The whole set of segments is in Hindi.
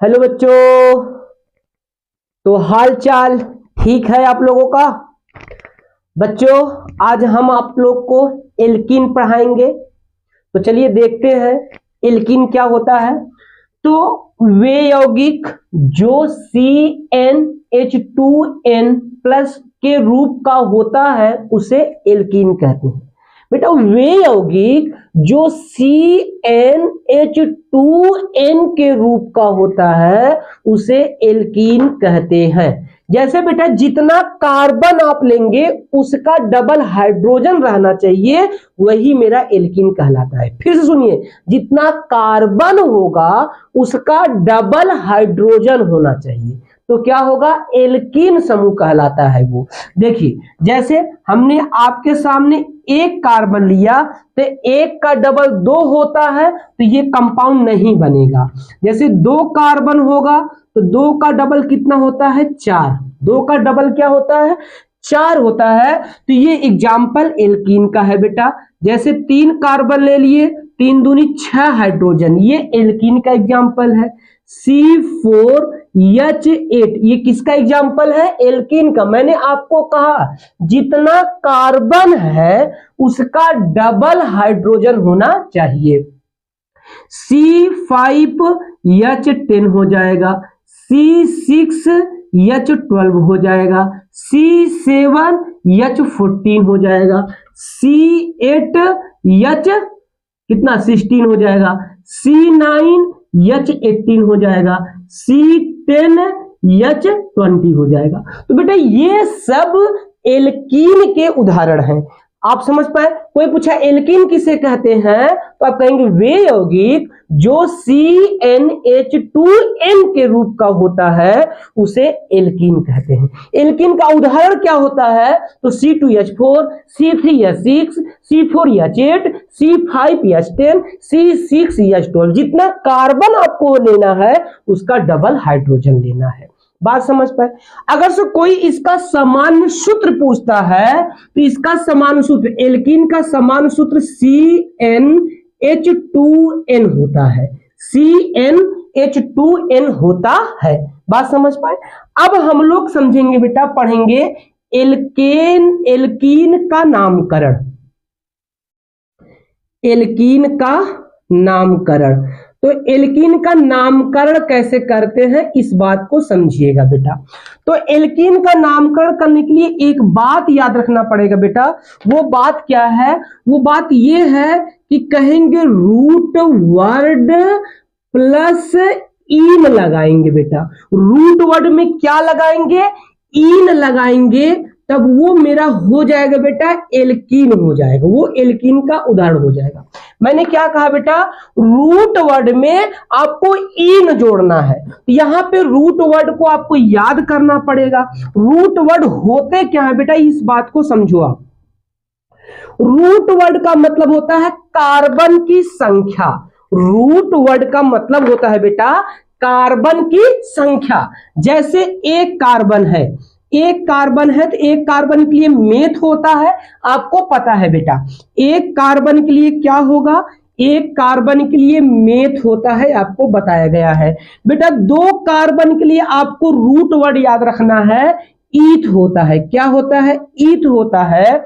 हेलो बच्चों, तो हाल चाल ठीक है आप लोगों का। बच्चों आज हम आप लोग को एल्कीन पढ़ाएंगे। तो चलिए देखते हैं एल्कीन क्या होता है। तो वे यौगिक जो CnH2n प्लस के रूप का होता है उसे एल्कीन कहते हैं। बेटा वे यौगिक जो CnH2n के रूप का होता है उसे एल्कीन कहते हैं। जैसे बेटा जितना कार्बन आप लेंगे उसका डबल हाइड्रोजन रहना चाहिए, वही मेरा एल्कीन कहलाता है। फिर से सुनिए, जितना कार्बन होगा उसका डबल हाइड्रोजन होना चाहिए तो क्या होगा, एल्कीन समूह कहलाता है वो। देखिए जैसे हमने आपके सामने एक कार्बन लिया तो एक का डबल दो होता है तो ये कंपाउंड नहीं बनेगा। जैसे दो कार्बन होगा तो दो का डबल कितना होता है, चार। दो का डबल क्या होता है, चार होता है। तो ये एग्जाम्पल एल्कीन का है बेटा। जैसे तीन कार्बन ले लिए, तीन दूनी छह हाइड्रोजन, ये एल्कीन का एग्जाम्पल है। C4H8 ये किसका एग्जाम्पल है, एल्कीन का। मैंने आपको कहा जितना कार्बन है उसका डबल हाइड्रोजन होना चाहिए। C5H10 हो जाएगा, C6H12 हो जाएगा, C7H14 हो जाएगा, C8H कितना 16 हो जाएगा, C9H18 हो जाएगा, C10H20 हो जाएगा। तो बेटा ये सब एल्कीन के उदाहरण हैं। आप समझ पाए। कोई पूछा एल्कीन किसे कहते हैं तो आप कहेंगे वे यौगिक जो CnH2n के रूप का होता है उसे एल्कीन कहते हैं। एल्कीन का उदाहरण क्या होता है तो C2H4, C3H6, C4H8, C5H10, C6H12। जितना कार्बन आपको लेना है उसका डबल हाइड्रोजन लेना है। बात समझ पाए। अगर से कोई इसका सामान्य सूत्र पूछता है तो इसका सामान्य सूत्र, एल्कीन का सामान्य सूत्र CnH2n होता है। CnH2n होता है। बात समझ पाए। अब हम लोग समझेंगे बेटा, पढ़ेंगे एल्कीन का नामकरण। एल्कीन का नामकरण, तो एल्कीन का नामकरण कैसे करते हैं इस बात को समझिएगा बेटा। तो एल्कीन का नामकरण करने के लिए एक बात याद रखना पड़ेगा बेटा। वो बात क्या है, वो बात ये है कि कहेंगे रूट वर्ड प्लस इन लगाएंगे बेटा। रूट वर्ड में क्या लगाएंगे, इन लगाएंगे, तब वो मेरा हो जाएगा बेटा एल्कीन हो जाएगा, वो एल्कीन का उदाहरण हो जाएगा। मैंने क्या कहा बेटा, रूट वर्ड में आपको इन जोड़ना है। यहां पे रूट वर्ड को आपको याद करना पड़ेगा। रूट वर्ड होते क्या है बेटा, इस बात को समझो आप। रूट वर्ड का मतलब होता है कार्बन की संख्या। रूट वर्ड का मतलब होता है बेटा कार्बन की संख्या। जैसे एक कार्बन है, एक कार्बन है तो एक कार्बन के लिए मेथ होता है, आपको पता है बेटा। एक कार्बन के लिए क्या होगा, एक कार्बन के लिए मेथ होता है, आपको बताया गया है बेटा। दो कार्बन के लिए आपको रूट वर्ड याद रखना है, ईथ होता है। क्या होता है, ईथ होता है।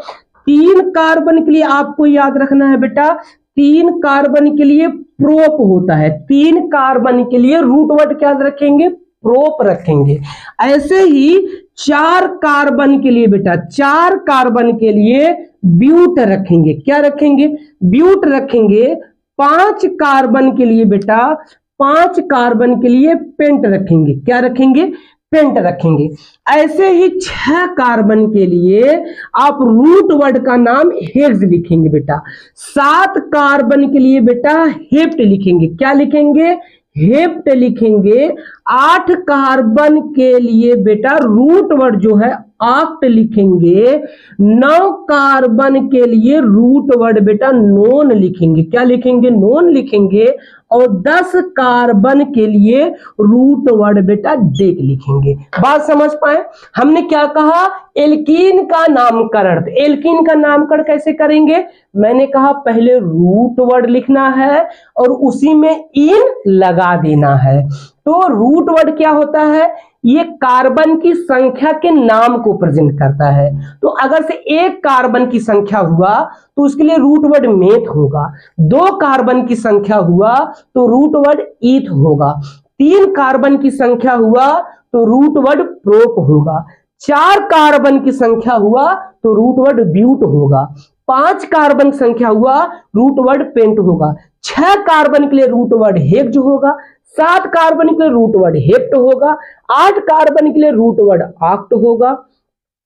तीन कार्बन के लिए आपको याद रखना है बेटा, तीन कार्बन के लिए प्रोप होता है। तीन कार्बन के लिए रूट वर्ड क्या रखेंगे, प्रोप रखेंगे। ऐसे ही चार कार्बन के लिए बेटा, चार कार्बन के लिए ब्यूट रखेंगे। क्या रखेंगे, ब्यूट रखेंगे। पांच कार्बन के लिए बेटा, पांच कार्बन के लिए पेंट रखेंगे। क्या रखेंगे, पेंट रखेंगे। ऐसे ही छह कार्बन के लिए आप रूट वर्ड का नाम हेक्स लिखेंगे बेटा। सात कार्बन के लिए बेटा हेप्ट लिखेंगे। क्या लिखेंगे, हेप्ट लिखेंगे। आठ कार्बन के लिए बेटा रूट वर्ड जो है ऑक्ट लिखेंगे। 9 कार्बन के लिए रूट वर्ड बेटा नोन लिखेंगे। क्या लिखेंगे? नोन लिखेंगे। और 10 कार्बन के लिए रूट वर्ड बेटा डेक लिखेंगे। बात समझ पाए? हमने क्या कहा? एल्कीन का नामकरण। तो एल्कीन का नामकरण कैसे करेंगे? मैंने कहा पहले रूट वर्ड लिखना है और उसी में इन लगा देना है। तो रूट वर्ड क्या होता है? ये कार्बन की संख्या के नाम को प्रेजेंट करता है। तो अगर से 1 कार्बन की संख्या हुआ तो उसके लिए रूट वर्ड मेथ होगा। 2 कार्बन की संख्या हुआ तो रूट वर्ड ईथ होगा। 3 कार्बन की संख्या हुआ तो रूट वर्ड प्रोप होगा। 4 कार्बन की संख्या हुआ तो रूट वर्ड ब्यूट होगा। 5 कार्बन संख्या हुआ रूट वर्ड पेंट होगा। 6 कार्बन के लिए रूट वर्ड हेक्ज होगा। 7 कार्बन के लिए रूट वर्ड हेप्ट होगा। 8 कार्बन के लिए रूट वर्ड ऑक्ट होगा।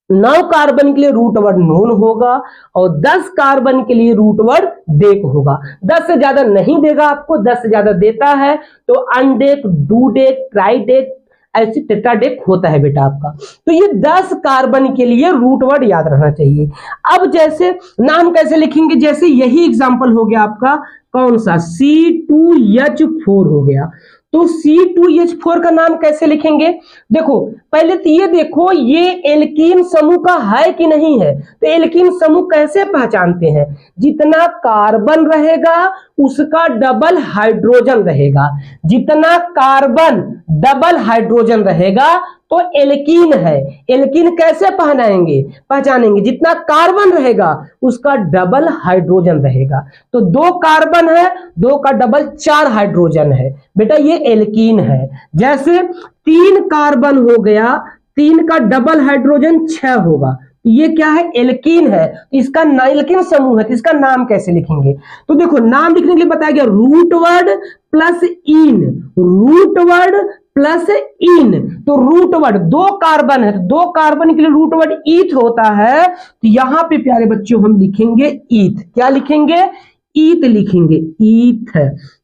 9 कार्बन के लिए रूट वर्ड नोन होगा। और 10 कार्बन के लिए रूट वर्ड डेक होगा। 10 से ज्यादा नहीं देगा आपको। 10 से ज्यादा देता है तो अनडेक, डूडेक, ट्राइडेक, ऐसे टेट्राडेक होता है बेटा आपका। तो ये 10 कार्बन के लिए रूट वर्ड याद रहना चाहिए। अब जैसे नाम कैसे लिखेंगे? जैसे यही एग्जांपल हो गया आपका कौन सा? C2H4 हो गया। तो C2H4 का नाम कैसे लिखेंगे? देखो पहले तो ये देखो ये एल्कीन समूह का है कि नहीं है। तो एल्कीन समूह कैसे पहचानते हैं? जितना कार्बन रहेगा उसका डबल हाइड्रोजन रहेगा। जितना कार्बन डबल हाइड्रोजन रहेगा तो एल्कीन है। एल्कीन कैसे पहचानेंगे? जितना कार्बन रहेगा उसका डबल हाइड्रोजन रहेगा। तो 2 कार्बन है, 2 का डबल 4 हाइड्रोजन है बेटा, ये एल्कीन है। जैसे 3 कार्बन हो गया, 3 का डबल हाइड्रोजन 6 होगा, ये क्या है? एल्कीन है। इसका एल्कीन समूह है। तो इसका नाम कैसे लिखेंगे? तो देखो नाम लिखने के लिए बताया गया रूट वर्ड प्लस इन, रूट वर्ड प्लस इन। तो रूट वर्ड 2 कार्बन है तो 2 कार्बन के लिए रूट वर्ड ईथ होता है। तो यहां पे प्यारे बच्चों हम लिखेंगे ईथ। क्या लिखेंगे? ईथ लिखेंगे। ईथ,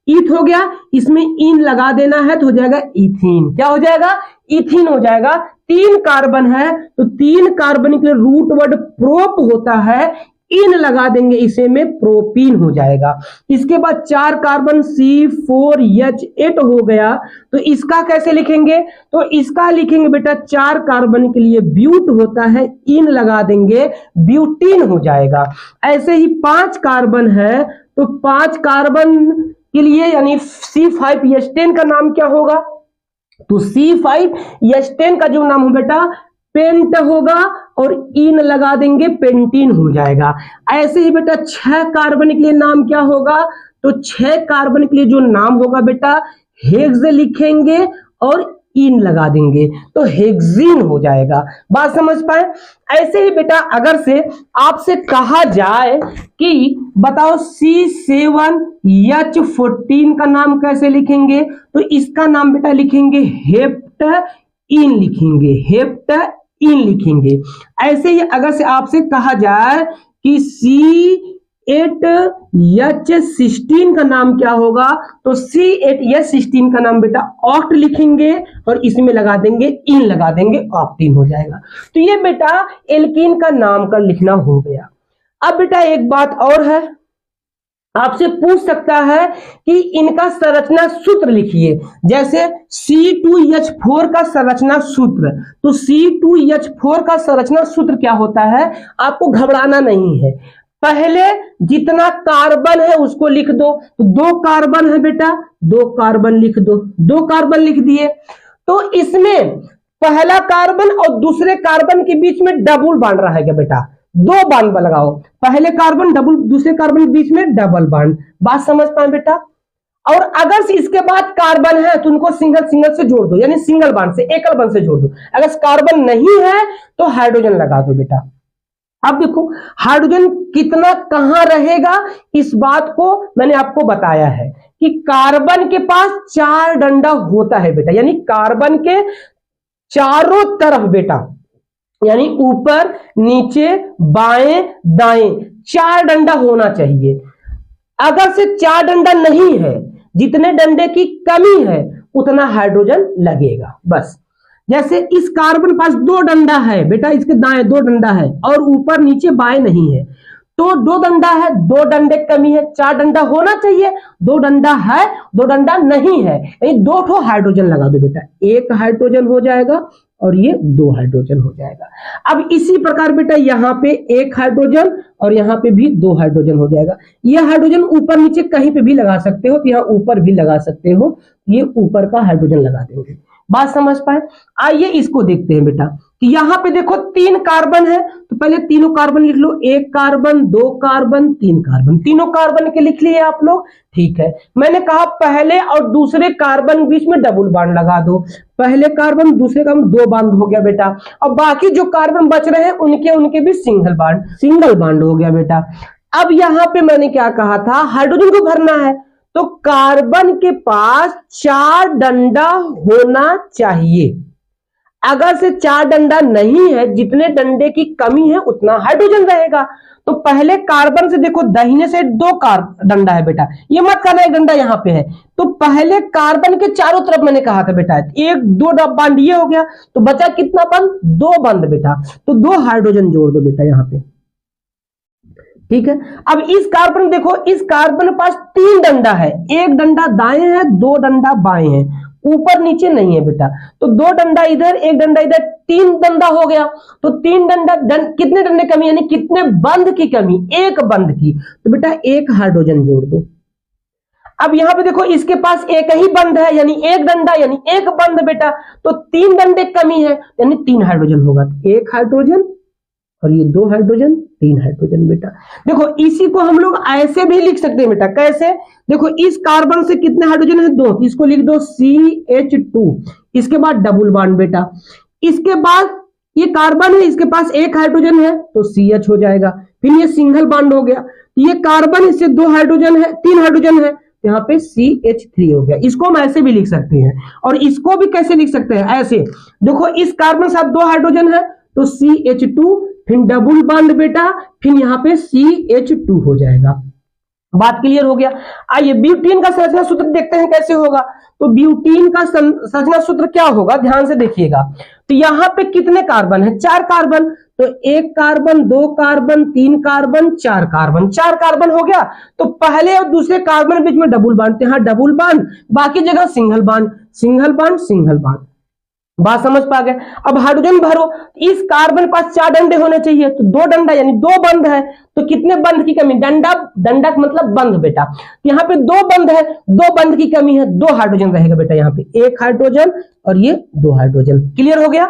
ईथ हो गया। इसमें इन लगा देना है तो हो जाएगा इथीन। क्या हो जाएगा? इथीन हो जाएगा। 3 कार्बन है तो 3 कार्बन के लिए रूट वर्ड प्रोप होता है, इन लगा देंगे इसे में प्रोपीन हो जाएगा। इसके बाद 4 कार्बन C4H8 हो गया। तो इसका कैसे लिखेंगे? तो इसका लिखेंगे बेटा 4 कार्बन के लिए ब्यूट होता है, इन लगा देंगे ब्यूटीन हो जाएगा। ऐसे ही 5 कार्बन है तो 5 कार्बन के लिए यानी C5H10 का नाम क्या होगा? तो C5H10 का जो नाम हो बेटा पेंट होगा और इन लगा देंगे पेंटीन हो जाएगा। ऐसे ही बेटा 6 कार्बन के लिए नाम क्या होगा? तो 6 कार्बन के लिए जो नाम होगा बेटा हेक्स लिखेंगे और इन लगा देंगे तो हेक्सीन हो जाएगा। बात समझ पाए? ऐसे ही बेटा अगर से आपसे कहा जाए कि बताओ C7H14 का नाम कैसे लिखेंगे? तो इसका नाम बेटा लिखेंगे हेप्ट इन लिखेंगे, हेप्ट इन लिखेंगे। ऐसे ही अगर से आपसे कहा जाए कि C8H16 का नाम क्या होगा? तो C8H16 का नाम बेटा ऑक्ट लिखेंगे और इसमें लगा देंगे इन लगा देंगे ऑक्टीन हो जाएगा। तो ये बेटा एल्कीन का नामकरण लिखना हो गया। अब बेटा एक बात और है, आपसे पूछ सकता है कि इनका संरचना सूत्र लिखिए। जैसे C2H4 का संरचना सूत्र, तो C2H4 का संरचना सूत्र क्या होता है? आपको घबराना नहीं है। पहले जितना कार्बन है उसको लिख दो। तो 2 कार्बन है बेटा, 2 कार्बन लिख दो। 2 कार्बन लिख दिए तो इसमें पहला कार्बन और दूसरे कार्बन के बीच में डबल बॉन्ड रहेगा बेटा। 2 बॉन्ड लगाओ, पहले कार्बन डबल, दूसरे कार्बन के बीच में डबल बॉन्ड। बात समझ पाए बेटा? और अगर इसके बाद कार्बन है तो उनको सिंगल सिंगल से जोड़ दो, यानी सिंगल बॉन्ड से, एकल बॉन्ड से जोड़ दो। अगर कार्बन नहीं है तो हाइड्रोजन लगा दो बेटा। अब देखो हाइड्रोजन कितना कहां रहेगा, इस बात को मैंने आपको बताया है कि कार्बन के पास 4 डंडा होता है बेटा, यानी कार्बन के चारों तरफ बेटा, यानी ऊपर नीचे बाएं दाएं 4 डंडा होना चाहिए। अगर से 4 डंडा नहीं है, जितने डंडे की कमी है उतना हाइड्रोजन लगेगा। बस जैसे इस कार्बन पास दो डंडा है बेटा, इसके दाएं दो डंडा है और ऊपर नीचे बाएं नहीं है, तो दो डंडा है, दो डंडे कमी है, चार डंडा होना चाहिए, दो डंडा है, दो डंडा नहीं है, यानी दो ठो हाइड्रोजन लगा दो बेटा, एक हाइड्रोजन हो जाएगा और ये दो हाइड्रोजन हो जाएगा। अब इसी प्रकार बेटा यहाँ पे एक हाइड्रोजन और यहाँ पे भी दो हाइड्रोजन हो जाएगा। ये हाइड्रोजन ऊपर नीचे कहीं पे भी लगा सकते हो, तो यहाँ ऊपर भी लगा सकते हो, ये ऊपर का हाइड्रोजन लगा देंगे। बात समझ पाए? आइए इसको देखते हैं बेटा कि यहाँ पे देखो तीन कार्बन है, तो पहले तीनों कार्बन लिख लो, एक कार्बन, दो कार्बन, तीन कार्बन, तीनों कार्बन के लिख लिए आप लोग, ठीक है। मैंने कहा पहले और दूसरे कार्बन बीच में डबल बॉन्ड लगा दो, पहले कार्बन दूसरे कार्बन दो बॉन्ड हो गया बेटा, और बाकी जो कार्बन बच रहे हैं उनके भी सिंगल बॉन्ड हो गया बेटा। अब यहाँ पे मैंने क्या कहा था, हाइड्रोजन को भरना है, तो कार्बन के पास चार डंडा होना चाहिए। अगर से चार डंडा नहीं है, जितने डंडे की कमी है उतना हाइड्रोजन रहेगा। तो पहले कार्बन से देखो दाहिने से दो डंडा है बेटा, ये मत करना एक डंडा यहाँ पे है, तो पहले कार्बन के चारों तरफ मैंने कहा था बेटा एक दो बंद ये हो गया, तो बचा कितना बंद, दो बंद बेटा, तो दो हाइड्रोजन जोड़ दो बेटा यहाँ पे, ठीक है। अब इस कार्बन देखो, इस कार्बन के पास तीन डंडा है, एक डंडा दाएं है, दो डंडा बाएं है, ऊपर नीचे नहीं है बेटा, तो दो डंडा इधर एक डंडा इधर, तीन डंडा हो गया। तो तीन डंडा कितने डंडे कमी, यानी कितने बंध की कमी, एक बंध की, तो बेटा एक हाइड्रोजन जोड़ दो। अब यहां पे देखो इसके पास एक ही बंध है, यानी एक डंडा यानी एक बंध बेटा, तो तीन डंडे कमी है यानी तीन हाइड्रोजन होगा, एक हाइड्रोजन और ये दो हाइड्रोजन, तीन हाइड्रोजन बेटा। देखो इसी को हम लोग ऐसे भी लिख सकते हैं बेटा, कैसे, देखो इस कार्बन से कितने हाइड्रोजन है, दो, इसको लिख दो CH2, इसके बाद डबल बॉन्ड बेटा, इसके बाद ये कार्बन है, इसके पास एक हाइड्रोजन है तो CH हो जाएगा, फिर ये सिंगल बॉन्ड हो गया, ये कार्बन इससे दो हाइड्रोजन है, तीन हाइड्रोजन है, यहाँ पे CH3 हो गया। इसको हम ऐसे भी लिख सकते हैं, और इसको भी कैसे लिख सकते हैं, ऐसे देखो इस कार्बन साथ दो हाइड्रोजन है तो CH2, फिर डबल बॉन्ड बेटा, फिर यहाँ पे CH2 हो जाएगा। बात क्लियर हो गया। आइए ब्यूटीन का संरचना सूत्र देखते हैं कैसे होगा। तो ब्यूटीन का संरचना सूत्र क्या होगा, ध्यान से देखिएगा। तो यहाँ पे कितने कार्बन है, चार कार्बन, तो एक कार्बन, दो कार्बन, तीन कार्बन, चार कार्बन, चार कार्बन हो गया। तो पहले और दूसरे कार्बन बीच में डबल बॉन्ड, यहाँ डबल बॉन्ड, बाकी जगह single bond, single bond, single bond. बात समझ पा गए। अब हाइड्रोजन भरो, इस कार्बन के पास चार डंडे होने चाहिए, तो दो डंडा यानी दो बंध है, तो कितने बंध की कमी, डंडा, डंडा मतलब बंध बेटा, यहाँ पे दो बंध है, दो बंध की कमी है, दो हाइड्रोजन रहेगा बेटा, यहाँ पे एक हाइड्रोजन और ये दो हाइड्रोजन। क्लियर हो गया।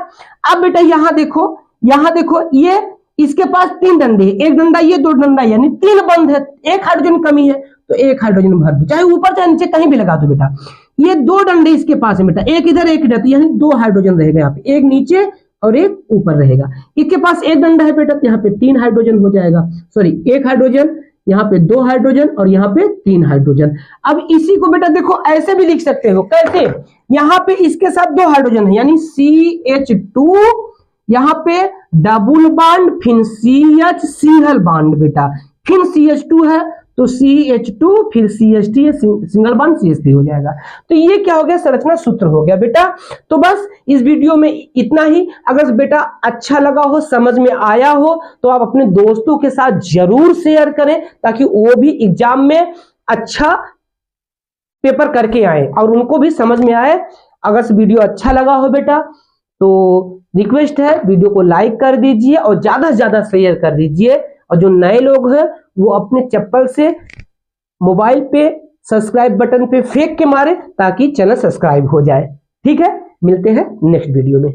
अब बेटा यहाँ देखो ये इसके पास तीन डंडे, एक डंडा ये, दो डंडा यानी तीन बंध है, एक हाइड्रोजन कमी है, तो एक हाइड्रोजन भर दो, चाहे ऊपर चाहे नीचे कहीं भी लगा दो बेटा। ये दो डंडे इसके पास है बेटा, एक इधर एक इधर, यानी दो हाइड्रोजन रहेगा यहाँ पे, एक नीचे और एक ऊपर रहेगा। इसके पास एक डंडा है बेटा, यहाँ पे तीन हाइड्रोजन हो जाएगा, सॉरी एक हाइड्रोजन, यहाँ पे दो हाइड्रोजन और यहाँ पे तीन हाइड्रोजन। अब इसी को बेटा देखो ऐसे भी लिख सकते हो, कैसे, यहाँ पे इसके साथ दो हाइड्रोजन है यानी CH2, यहाँ पे डबल बॉन्ड, फिर CH सिंगल बॉन्ड बेटा, फिर CH2 है तो CH2, फिर CH3 सिंगल बॉन्ड CH3 हो जाएगा। तो ये क्या हो गया, संरचना सूत्र हो गया बेटा। तो बस इस वीडियो में इतना ही। अगर बेटा अच्छा लगा हो, समझ में आया हो, तो आप अपने दोस्तों के साथ जरूर शेयर करें, ताकि वो भी एग्जाम में अच्छा पेपर करके आए और उनको भी समझ में आए। अगर वीडियो अच्छा लगा हो बेटा तो रिक्वेस्ट है वीडियो को लाइक कर दीजिए और ज्यादा से ज्यादा शेयर कर दीजिए, और जो नए लोग हैं वो अपने चप्पल से मोबाइल पे सब्सक्राइब बटन पे फेंक के मारे, ताकि चैनल सब्सक्राइब हो जाए। ठीक है, मिलते हैं नेक्स्ट वीडियो में।